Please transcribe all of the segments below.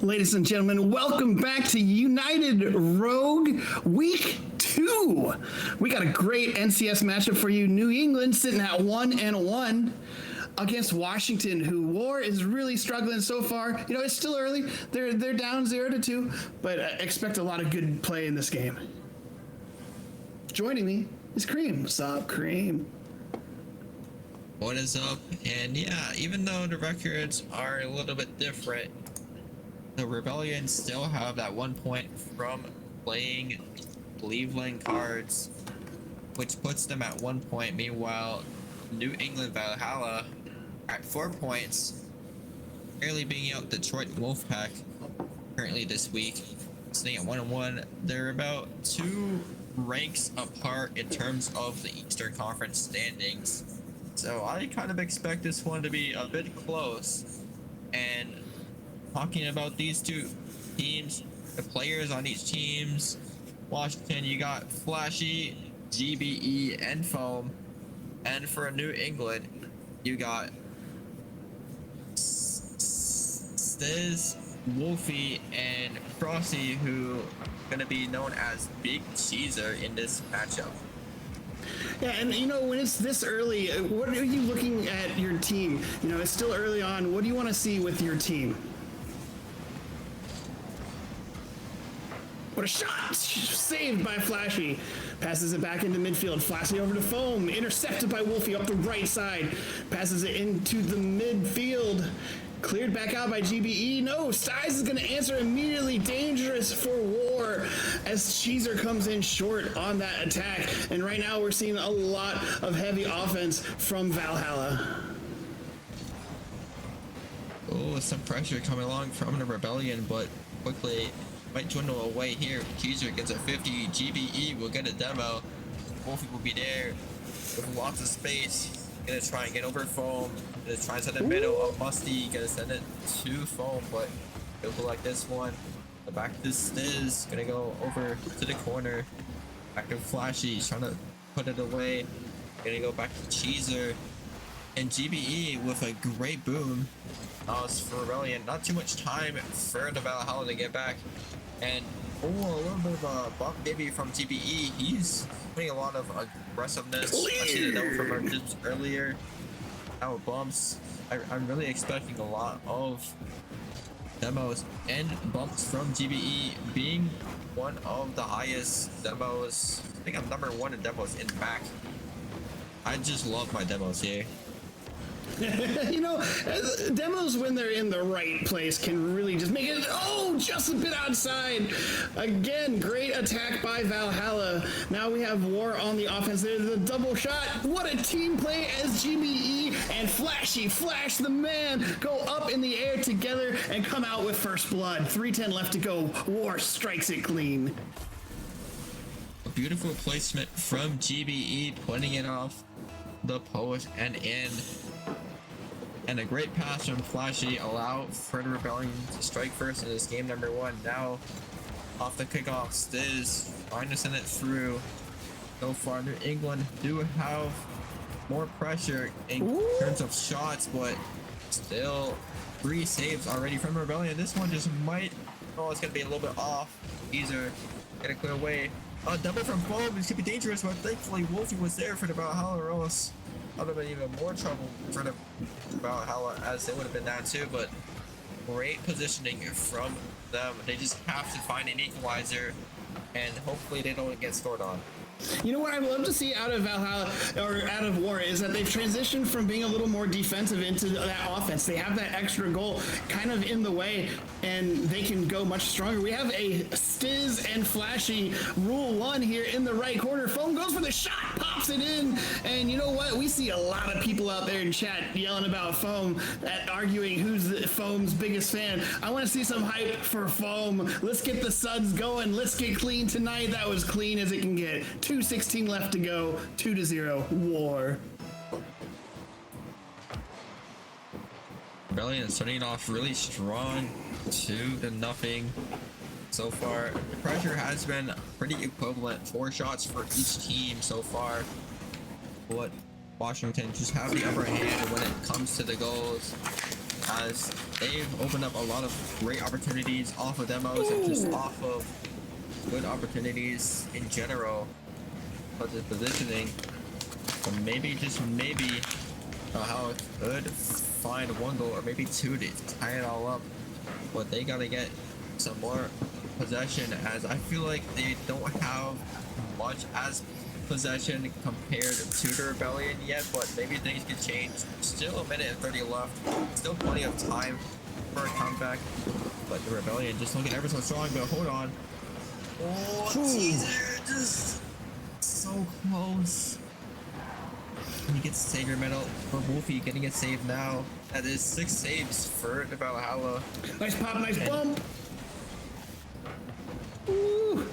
Ladies and gentlemen, welcome back to United Rogue Week 2. We got a great NCS matchup for you. New England sitting at 1-1 against Washington, who War is really struggling so far. You know, it's still early. They're down 0-2, but expect a lot of good play in this game. Joining me is Cream. What's up, Cream? What is up? And yeah, even though the records are a little bit different, the Rebellion still have that 1 point from playing Cleveland Cards, which puts them at 1 point. Meanwhile, New England Valhalla at 4 points, barely beating out Detroit Wolfpack currently this week, sitting at 1-1. They're about 2 ranks apart in terms of the Eastern Conference standings. So I kind of expect this one to be a bit close. And talking about these two teams, the players on each teams, Washington, you got Flashy, GBE, and Foam. And for New England, you got Stiz, Wolfie, and Frosty, who are going to be known as Big Cheeser in this matchup. Yeah, and you know, when it's this early, what are you looking at your team? You know, it's still early on. What do you want to see with your team? What a shot! Saved by Flashy. Passes it back into midfield. Flashy over to Foam. Intercepted by Wolfie up the right side. Passes it into the midfield. Cleared back out by GBE. No, Styes is going to answer immediately. Dangerous for War as Cheeser comes in short on that attack. And right now we're seeing a lot of heavy offense from Valhalla. Oh, some pressure coming along from the Rebellion, but quickly might dwindle away here. Cheeser gets a 50. GBE will get a demo. Wolfie will be there with lots of space. Gonna try and get over Foam. Gonna try and send it middle of Musty. Gonna send it to Foam, but it'll go like this one. The back to Stiz. Gonna go over to the corner. Back to Flashy. He's trying to put it away. Gonna go back to Cheeser. And GBE with a great boom. As for Rebellion, not too much time for the Valhalla to get back. And a little bit of a bump maybe from GBE. He's putting a lot of aggressiveness. I see the double from our tips earlier. Now bumps. I'm really expecting a lot of demos and bumps from GBE, being one of the highest demos. I think I'm number 1 in demos in back. I just love my demos here. You know, demos when they're in the right place can really just make it, just a bit outside. Again, great attack by Valhalla. Now we have War on the offense. There's the double shot. What a team play as GBE and Flashy, Flash the man, go up in the air together and come out with first blood. 3:10 left to go. War strikes it clean. A beautiful placement from GBE, putting it off the post and in. And a great pass from Flashy allow for the Rebellion to strike first in this game number 1. Now off the kickoff, Stiz trying to send it through. So far, New England do have more pressure in terms of shots, but still 3 saves already from Rebellion. This one just might, it's gonna be a little bit off. Either get a clear away. Double from Foam, this could be dangerous, but thankfully Wolfie was there for the Valhalla, or else that would have been even more trouble for the Valhalla, as they would have been down too. But great positioning from them. They just have to find an equalizer, and hopefully they don't get scored on. You know what I'd love to see out of Valhalla, or out of War, is that they've transitioned from being a little more defensive into that offense. They have that extra goal kind of in the way, and they can go much stronger. We have a Stiz and Flashy rule 1 here in the right corner. Foam goes for the shot, pops it in, and you know what? We see a lot of people out there in chat yelling about Foam, arguing who's Foam's biggest fan. I want to see some hype for Foam. Let's get the suds going. Let's get clean tonight. That was clean as it can get. 2:16 left to go. 2-0 War. Rebellion is starting off really strong, 2-0 so far. The pressure has been pretty equivalent, 4 shots for each team so far, but Washington just have the upper hand when it comes to the goals. as they've opened up a lot of great opportunities off of demos and just off of good opportunities in general, such as positioning. So maybe, just maybe, Valhalla could find one goal or maybe two to tie it all up, but they gotta get some more possession, as I feel like they don't have much as possession compared to the Rebellion yet, but maybe things could change. Still a minute and 30 left, still plenty of time for a comeback, but the Rebellion just looking ever so strong. But hold on, oh, teaser, just so close. And he gets savior medal for Wolfie, getting it saved now. That is 6 saves for the Valhalla. Nice pop, nice bump. Ooh.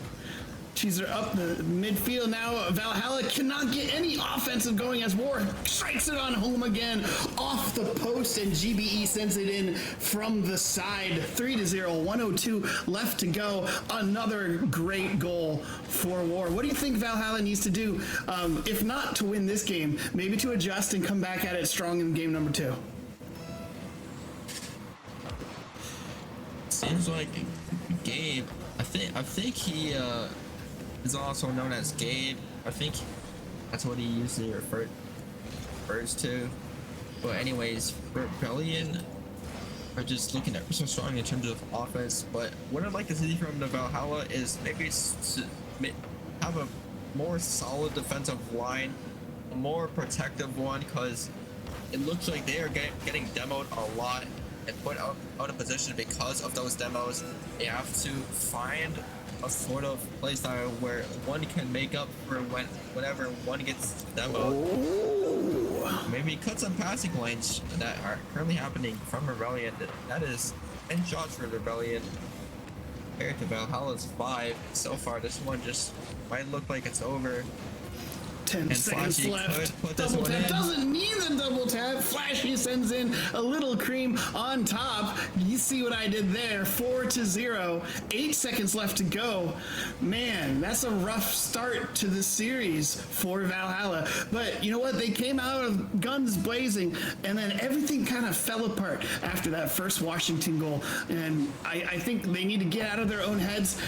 Teaser up the midfield now. Valhalla cannot get any offensive going as War strikes it on home again off the post, and GBE sends it in from the side. 3-0, 102 left to go. Another great goal for War. What do you think Valhalla needs to do, if not to win this game, maybe to adjust and come back at it strong in game number 2? Seems like Gabe. I think he is also known as Gabe. I think that's what he usually refers to. But anyways, Rebellion are just looking at so strong in terms of offense. But what I'd like to see from the Valhalla is maybe have a more solid defensive line, a more protective one, because it looks like they are getting demoed a lot and put out of position because of those demos. They have to find a sort of play style where one can make up for whenever one gets demoed. Oh. Maybe cut some passing lanes that are currently happening from Rebellion. That is 10 shots for Rebellion compared to Valhalla's 5. So far, this one just might look like it's over. 10 seconds left. Double tap doesn't need the double tap. Flashy sends in a little cream on top. You see what I did there. 4-0. 8 seconds left to go. Man, that's a rough start to the series for Valhalla. But you know what? They came out of guns blazing, and then everything kind of fell apart after that first Washington goal. And I think they need to get out of their own heads,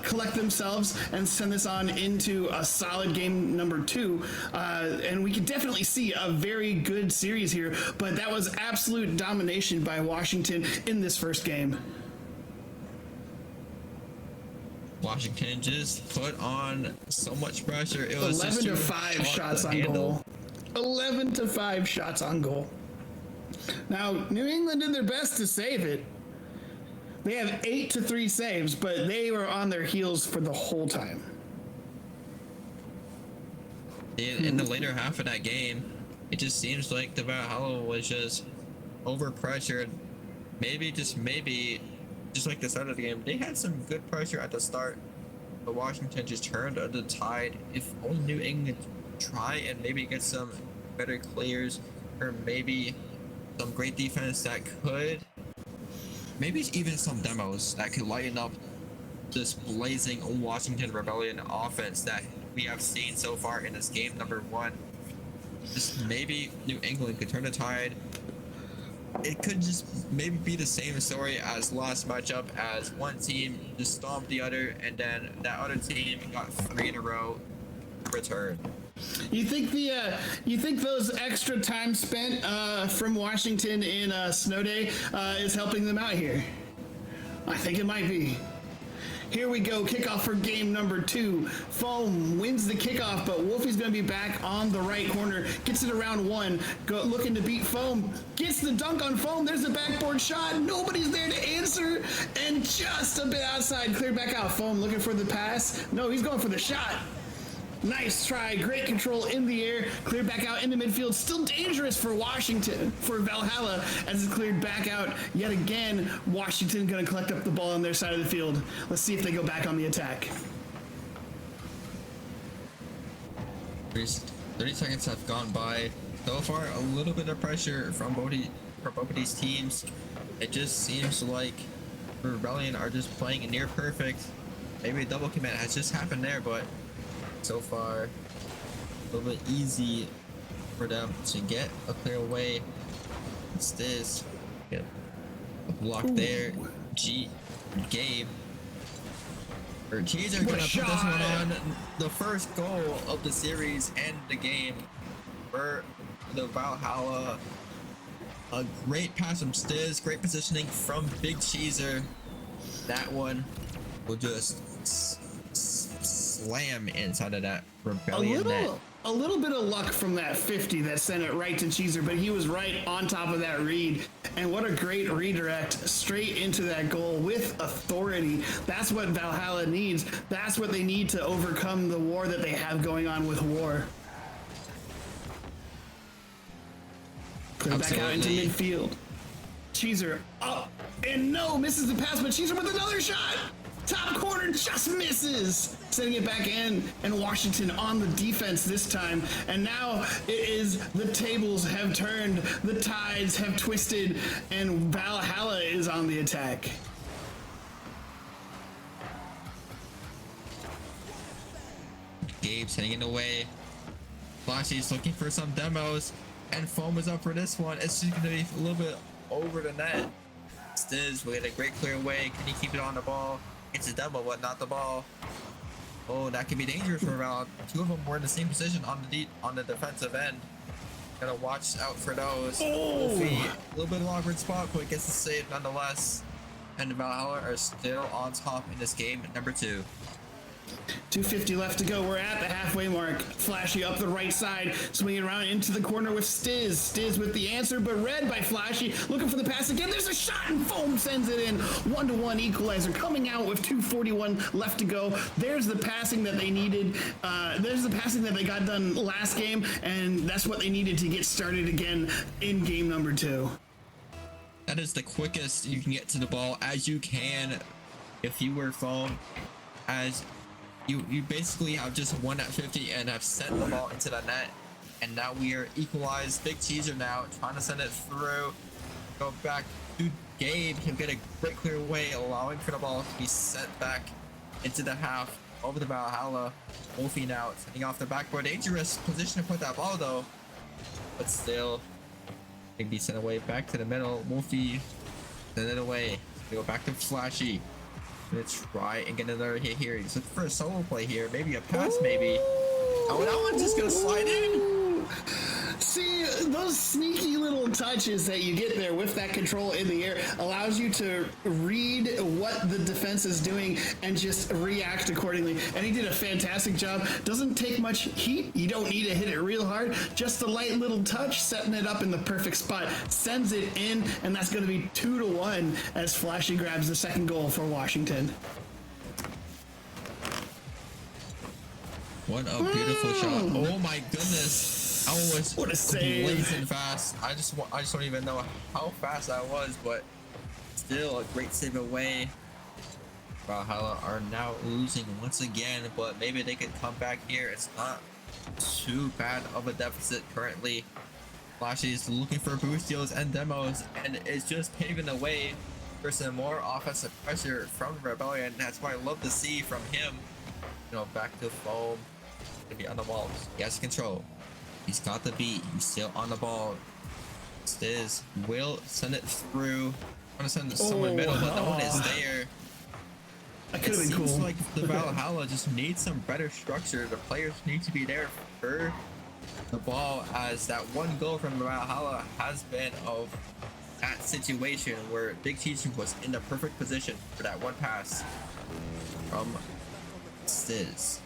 collect themselves, and send this on into a solid game number 2. And we can definitely see a very good series here, but that was absolute domination by Washington in this first game. Washington just put on so much pressure. It was 11-5 shots on goal. 11-5 shots on goal. Now, New England did their best to save it. They have 8-3 saves, but they were on their heels for the whole time. In the later half of that game, it just seems like the Valhalla was just over pressured. Maybe, just like the start of the game, they had some good pressure at the start, but Washington just turned the tide. If only New England try and maybe get some better clears, or maybe some great defense that could, maybe even some demos that could lighten up this blazing Washington Rebellion offense that we have seen so far in this game number 1. Just maybe New England could turn the tide. It could just maybe be the same story as last matchup, as one team just stomped the other, and then that other team got 3 in a row return. You think those extra time spent from Washington in Snow Day is helping them out here? I think it might be. Here we go, kickoff for game number 2. Foam wins the kickoff, but Wolfie's going to be back on the right corner. Gets it around 1, looking to beat Foam. Gets the dunk on Foam. There's the backboard shot. Nobody's there to answer, and just a bit outside. Cleared back out. Foam looking for the pass. No, he's going for the shot. Nice try, great control in the air, cleared back out into midfield. Still dangerous for Washington, for Valhalla, as it's cleared back out yet again. Washington gonna collect up the ball on their side of the field. Let's see if they go back on the attack. 30 seconds have gone by. So far, a little bit of pressure from both of these teams. It just seems like Rebellion are just playing near perfect. Maybe a double commit has just happened there, but so far, a little bit easy for them to get a clear away. It's this. Yep. A block there. Gabe. Or Cheezer gonna put this one on. The first goal of the series and the game for the Valhalla. A great pass from Stiz, great positioning from Big Cheezer. That one will just slam inside of that Rebellion net. A little bit of luck from that 50 that sent it right to Cheezer, but he was right on top of that read. And what a great redirect straight into that goal with authority. That's what Valhalla needs. That's what they need to overcome the war that they have going on with war. Put it back out into midfield. Cheezer up and no, misses the pass, but Cheezer with another shot. Top corner just misses, sending it back in, and Washington on the defense this time. And now it is the tables have turned, the tides have twisted, and Valhalla is on the attack. Gabe's heading it away. Flashy's looking for some demos, and Foam is up for this one. It's just gonna be a little bit over the net. Stiz will get a great clear away. Can he keep it on the ball? It's a demo, but not the ball. Oh, that could be dangerous for around. Two of them were in the same position on the defensive end. Gotta watch out for those. Wolfie, a little bit of an awkward spot, but gets the save nonetheless. And the Valhalla are still on top in this game, number 2. 2:50 left to go. We're at the halfway mark. Flashy up the right side, swinging around into the corner with Stiz. Stiz with the answer, but read by Flashy. Looking for the pass again. There's a shot, and Foam sends it in. 1-1 equalizer. Coming out with 2:41 left to go. There's the passing that they needed. There's the passing that they got done last game, and that's what they needed to get started again in game number 2. That is the quickest you can get to the ball as you can if you were Foam, as you basically have just won at 50 and have sent the ball into the net, and now we are equalized. Big Cheezer now trying to send it through. Go back to Gabe. He'll get a great clear away, allowing for the ball to be sent back into the half over the Valhalla. Wolfie now sending off the backboard. Dangerous position to put that ball though, but still can be sent away back to the middle. Wolfie send it away. We go back to Flashy. Gonna try and get another hit here. He's looking for a solo play here. Maybe a pass, maybe. Oh, that one's just gonna slide in. See, those sneaky little touches that you get there with that control in the air allows you to read what the defense is doing and just react accordingly. And he did a fantastic job. Doesn't take much heat. You don't need to hit it real hard. Just a light little touch, setting it up in the perfect spot. Sends it in, and that's going to be 2-1 as Flashy grabs the second goal for Washington. What a beautiful shot. Oh my goodness. That one was what a save. Blazing fast. I just don't even know how fast that was, but still a great save away. Valhalla are now losing once again, but maybe they can come back here. It's not too bad of a deficit currently. Flashy is looking for boost deals and demos, and it's just paving the way for some more offensive pressure from Rebellion. That's what I love to see from him. You know, back to Foam. To be on the ball. He has control. He's got the beat. He's still on the ball. Stiz will send it through. I'm gonna send someone middle, but no one is there. That could have been cool. Seems like the Valhalla just needs some better structure. The players need to be there for the ball, as that one goal from the Valhalla has been of that situation where Big Cheezer was in the perfect position for that one pass from Stiz.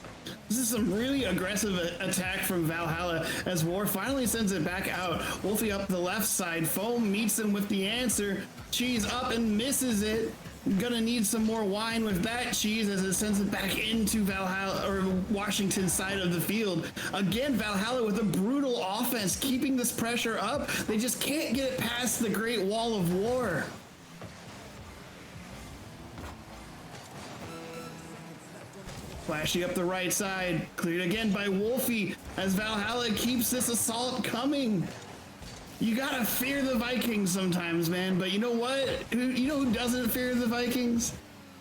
This is some really aggressive attack from Valhalla as War finally sends it back out. Wolfie up the left side. Foam meets him with the answer. Cheese up and misses it. Gonna need some more wine with that Cheese as it sends it back into Valhalla or Washington's side of the field. Again, Valhalla with a brutal offense, keeping this pressure up. They just can't get it past the Great Wall of War. Flashy up the right side, cleared again by Wolfie as Valhalla keeps this assault coming. You gotta fear the Vikings sometimes, man, but you know what? You know who doesn't fear the Vikings?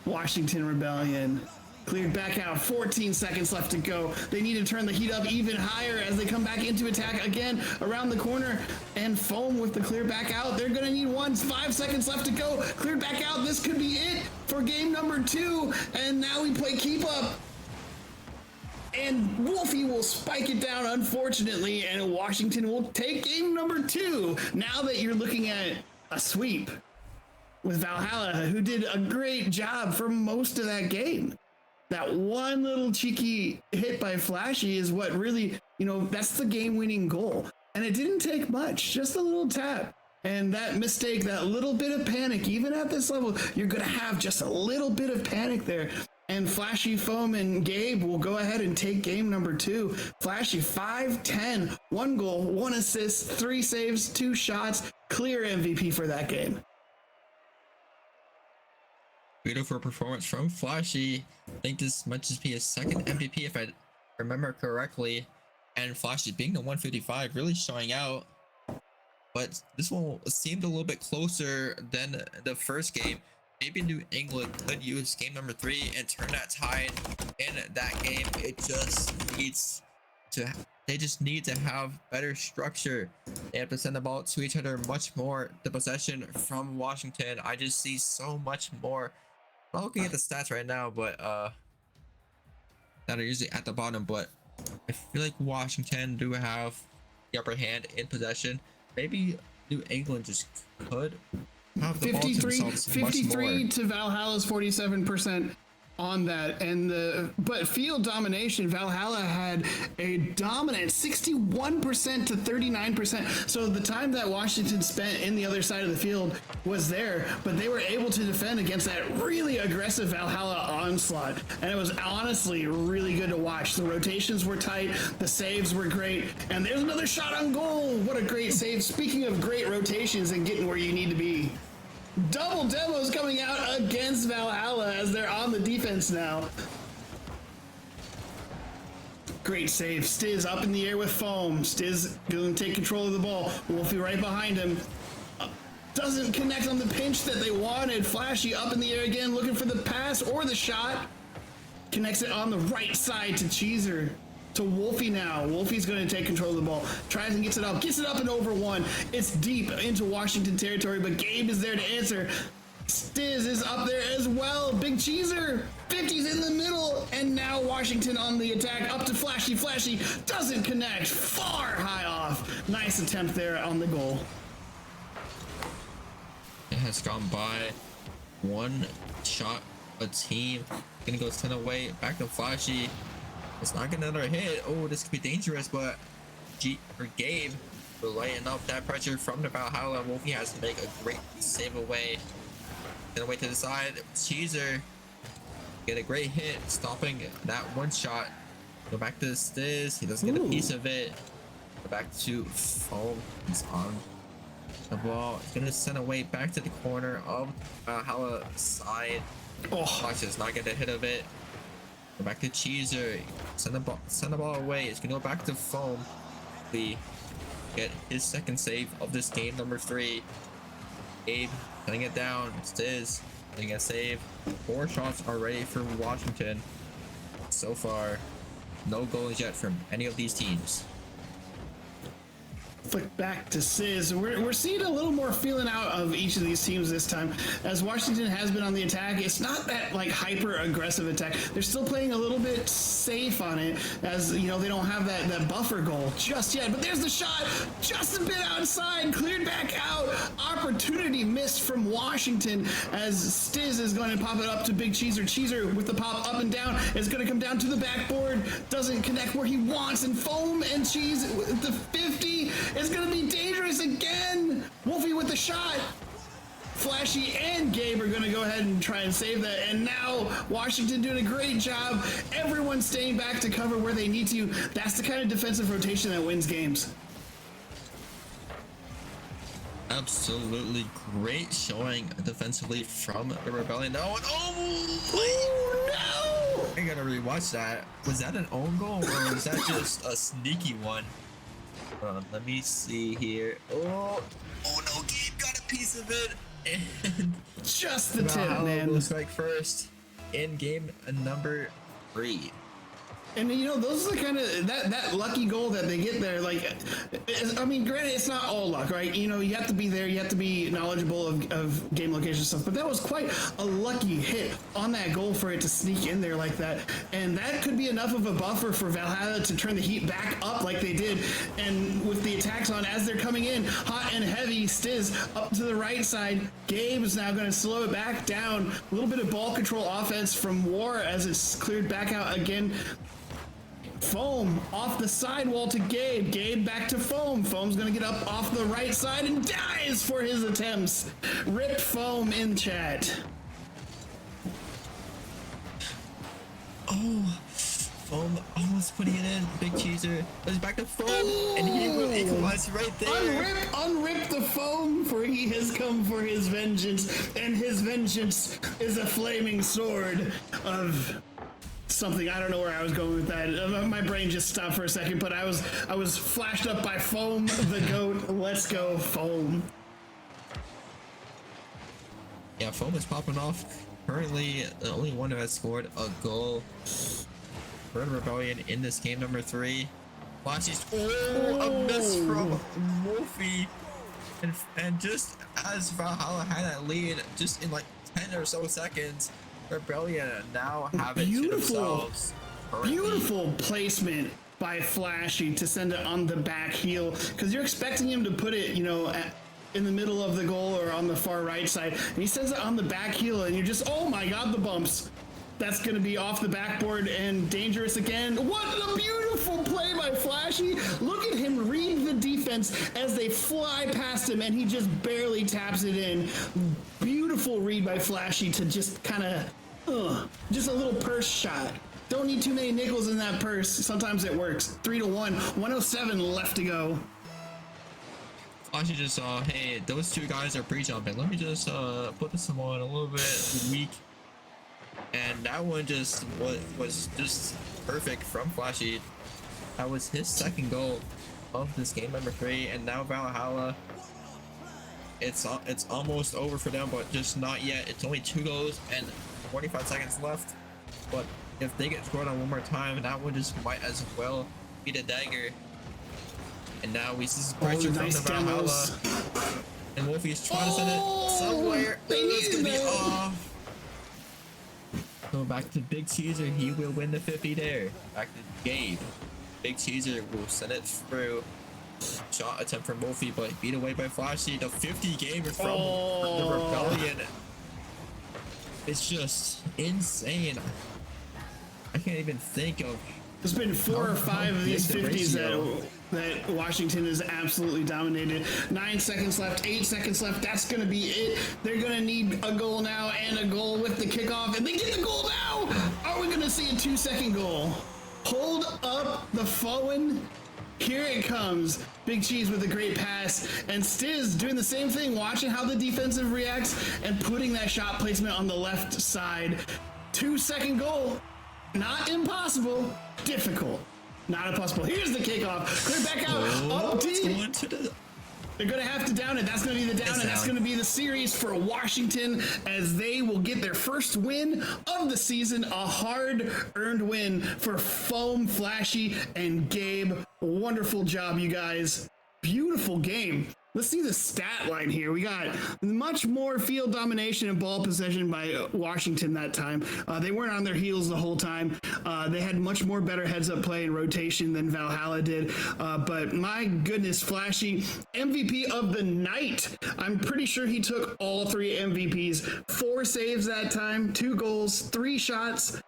Washington Rebellion. Cleared back out, 14 seconds left to go. They need to turn the heat up even higher as they come back into attack again around the corner. And Foam with the clear back out. They're gonna need 5 seconds left to go. Cleared back out, this could be it for game number 2. And now we play keep up. And Wolfie will spike it down, unfortunately, and Washington will take game number 2. Now that you're looking at a sweep with Valhalla, who did a great job for most of that game. That one little cheeky hit by Flashy is what really, that's the game-winning goal. And it didn't take much, just a little tap. And that mistake, that little bit of panic, even at this level, you're going to have just a little bit of panic there. And Flashy, Foam, and Gabe will go ahead and take game number 2. Flashy, 5-10, 1 goal, 1 assist, 3 saves, 2 shots, clear MVP for that game. Beautiful performance from Flashy. I think this might just be his second MVP if I remember correctly. And Flashy being the 155 really showing out. But this one seemed a little bit closer than the first game. Maybe New England could use game number 3 and turn that tide in that game. They just need to have better structure. They have to send the ball to each other much more. The possession from Washington, I just see so much more. I'm not looking at the stats right now, but that are usually at the bottom, but I feel like Washington do have the upper hand in possession. Maybe New England just could have the 53 ball to themselves much more. to Valhalla's 47% on that. But field domination, Valhalla had a dominant 61% to 39%. So the time that Washington spent in the other side of the field was there, but they were able to defend against that really aggressive Valhalla onslaught. And it was honestly really good to watch. The rotations were tight, the saves were great, and there's another shot on goal. What a great save. Speaking of great rotations and getting where you need to be. Double demos coming out against Valhalla as they're on the defense now. Great save. Stiz up in the air with Foam. Stiz going to take control of the ball. Wolfie right behind him. Doesn't connect on the pinch that they wanted. Flashy up in the air again, looking for the pass or the shot. Connects it on the right side to Cheeser. To Wolfie now. Wolfie's going to take control of the ball. Tries and gets it up and over 1. It's deep into Washington territory, but Gabe is there to answer. Stiz is up there as well. Big Cheeser. 50's in the middle, and now Washington on the attack. Up to Flashy. Flashy doesn't connect. Far high off. Nice attempt there on the goal. It has gone by. 1 shot a team. Gonna go 10 away. Back to Flashy. It's not getting another hit. Oh, this could be dangerous, but Gabe will lighten up that pressure from the Valhalla. Wolfie has to make a great save away. Then away to the side. Cheeser get a great hit, stopping that 1 shot. Go back to Stiz. He doesn't get a piece of it. Go back to Foam. He's on the ball. He's gonna send away back to the corner of Valhalla side. Watch this, not get a hit of it. Go back to Cheeser. Send the ball away. It's gonna go back to Foam. We get his second save of this game, number 3. Abe cutting it down. Stiz getting a save. 4 shots already for Washington. So far, no goals yet from any of these teams. Flick back to Sizz. We're seeing a little more feeling out of each of these teams this time. As Washington has been on the attack, it's not that like hyper aggressive attack. They're still playing a little bit safe on it, as you know, they don't have that buffer goal just yet. But there's the shot, just a bit outside, cleared back out. Opportunity missed from Washington as Stiz is going to pop it up to Big Cheeser. Cheeser with the pop up and down is going to come down to the backboard. Doesn't connect where he wants, and Foam and Cheese with the 50 is going to be dangerous again. Wolfie with the shot. Flashy and Gabe are going to go ahead and try and save that. And now Washington doing a great job. Everyone staying back to cover where they need to. That's the kind of defensive rotation that wins games. Absolutely great showing defensively from the Rebellion. Oh, no! I gotta rewatch that. Was that an own goal or was that just a sneaky one? Let me see here. Oh no, Gabe got a piece of it. And just the tip, man. Looks like first. in game number 3. And you know, those are the kind of that lucky goal that they get there. Like, I mean, granted, it's not all luck, right? You know, you have to be there, you have to be knowledgeable of game location stuff. But that was quite a lucky hit on that goal for it to sneak in there like that. And that could be enough of a buffer for Valhalla to turn the heat back up like they did. And with the attacks on as they're coming in, hot and heavy, Stiz up to the right side. Gabe is now going to slow it back down. A little bit of ball control offense from War as it's cleared back out again. Foam off the sidewall to Gabe. Gabe back to Foam. Foam's gonna get up off the right side and dies for his attempts. Rip Foam in chat. Oh, Foam almost putting it in. Big cheeser. It's back to Foam, and he will equalize right there. Unrip the Foam, for he has come for his vengeance, and his vengeance is a flaming sword of something. I don't know where I was going with that. My brain just stopped for a second, but I was flashed up by Foam the goat. Let's go, Foam. Yeah, Foam is popping off. Currently, the only one who has scored a goal for the Rebellion in this game number 3. Flashy's a miss from Wolfie, and just as Valhalla had that lead, just in like 10 or so seconds, Rebellion now have it to themselves. Beautiful placement by Flashy to send it on the back heel, because you're expecting him to put it, you know, in the middle of the goal or on the far right side, and he sends it on the back heel, and you're just, oh my god, the bumps. That's going to be off the backboard and dangerous again. What a beautiful play by Flashy. Look at him read the defense as they fly past him, and he just barely taps it in. Beautiful read by Flashy to just kind of, just a little purse shot. Don't need too many nickels in that purse. Sometimes it works. 3-1, 107 left to go. Flashy just saw, hey, those two guys are pre-jumping. Let me just put this one a little bit weak. And that one just was just perfect from Flashy. That was his second goal of this game number 3, and now Valhalla, it's almost over for them, but just not yet. It's only 2 goals and 45 seconds left. But if they get scored on one more time, that one just might as well be the dagger. And now we see some pressure from nice the Valhalla, and Wolfie's trying to send it somewhere. It's gonna be off. So back to Big Caesar, he will win the 50 there. Back to Gabe. Big Caesar will send it through. Shot attempt from Wolfie, but beat away by Flashy. The 50 gamer from the Rebellion. It's just insane. I can't even think of. There's been 4 or 5 of these 50s that Washington has absolutely dominated. 9 seconds left, 8 seconds left. That's going to be it. They're going to need a goal now and a goal with the kickoff, and they get the goal now. Are we going to see a 2-second goal? Hold up the phone. Here it comes. Big Cheese with a great pass, and Stiz doing the same thing, watching how the defensive reacts and putting that shot placement on the left side. 2-second goal. Not impossible, difficult. Not impossible. Here's the kickoff. Clear back out. Up deep. They're going to have to down it. That's going to be the down, and that's going to be the series for Washington as they will get their first win of the season. A hard-earned win for Foam, Flashy, and Gabe. Wonderful job, you guys. Beautiful game. Let's see the stat line here. We got much more field domination and ball possession by Washington that time. They weren't on their heels the whole time. They had much more better heads-up play and rotation than Valhalla did. But my goodness, Flashy, MVP of the night. I'm pretty sure he took all 3 MVPs. 4 saves that time, 2 goals, 3 shots,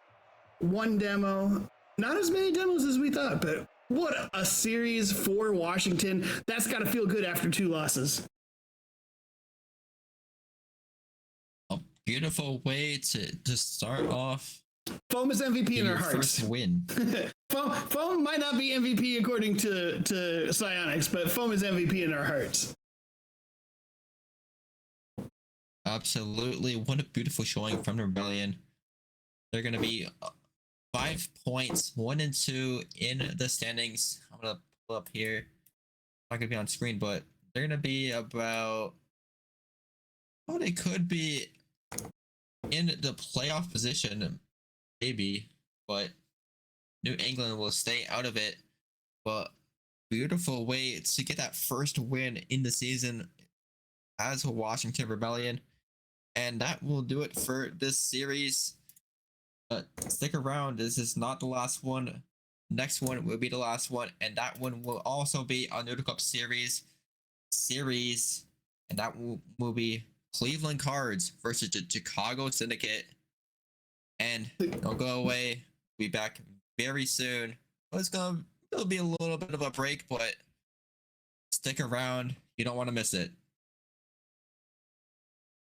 1 demo. Not as many demos as we thought, but what a series for Washington. That's got to feel good after 2 losses. A beautiful way to start off. Foam is MVP in our hearts. First win. Foam might not be MVP according to Psionics, but Foam is MVP in our hearts. Absolutely. What a beautiful showing from the Rebellion. They're going to be 5 points, 1 and 2 in the standings. I'm gonna pull up here. Not gonna be on screen, but they're gonna be about. Oh, they could be in the playoff position, maybe, but New England will stay out of it. But beautiful way to get that first win in the season as a Washington Rebellion. And that will do it for this series. But stick around, this is not the last one. Next one will be the last one, and that one will also be a Noodle Cup series, and that will be Cleveland Cards versus the Chicago Syndicate. And don't go away. We'll be back very soon. It'll be a little bit of a break, but stick around. You don't want to miss it.